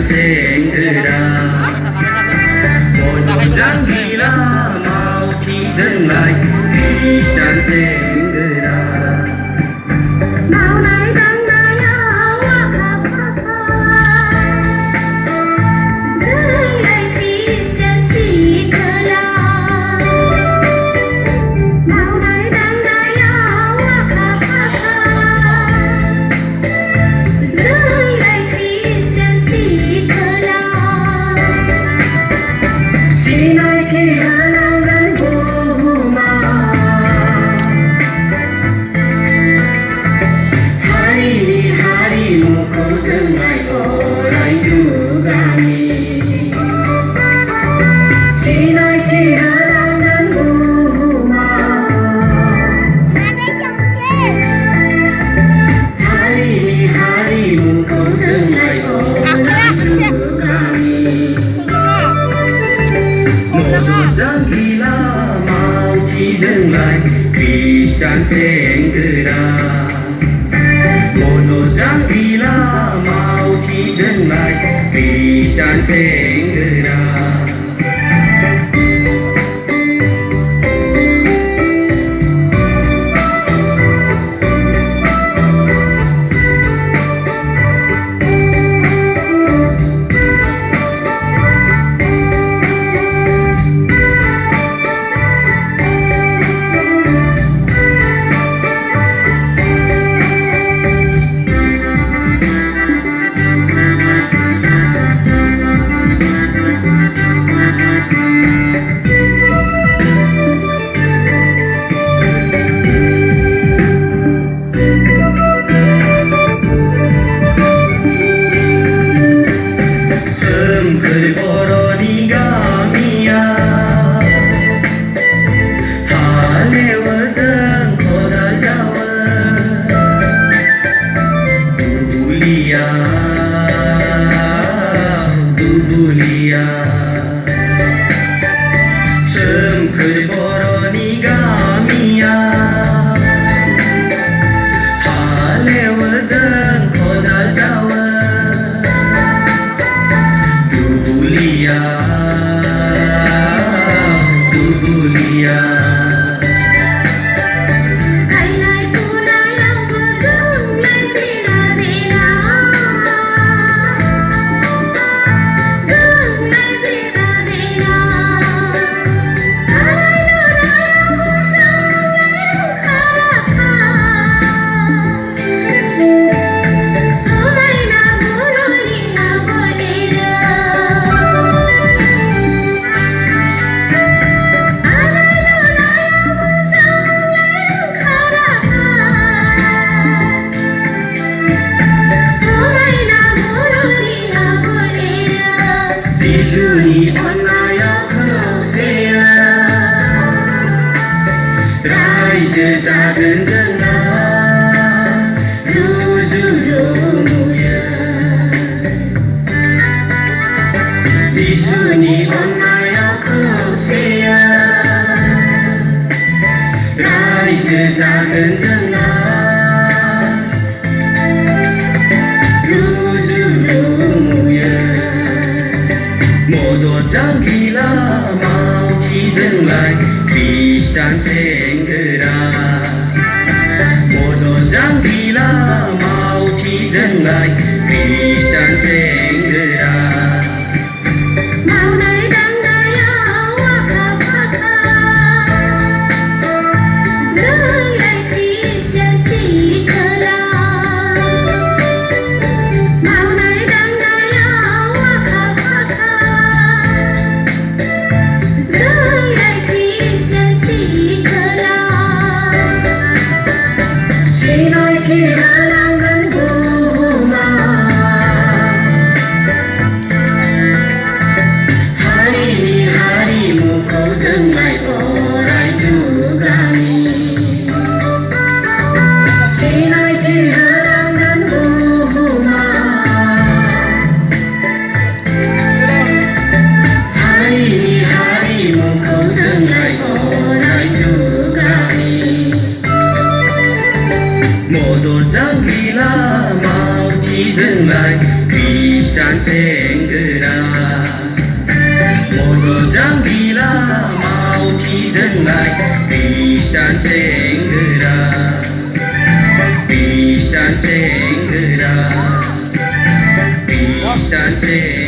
생들아 모두 장기라 마우티 정말 비싼 생들아 장기라 마우티 정말 비싼 생들아 모두 장기라 마우티 정말 비싼 생들아 semkër boroni gamia hale wazan khoda jawa dubulia dubulia Juni onaya khosea Raise zagen jena Ruzu rumuya Juni onaya khosea Raise zagen jena Ruzu rumuya modo 장기라 마우티 정말 비싼 생그라 모도 장기라 마우티 정말 비싼 생그라 modo 장기라 마우티 期真来，披山仙格啦。我的张皮啦，毛皮真来，披山仙格啦，披山仙格啦，披山仙。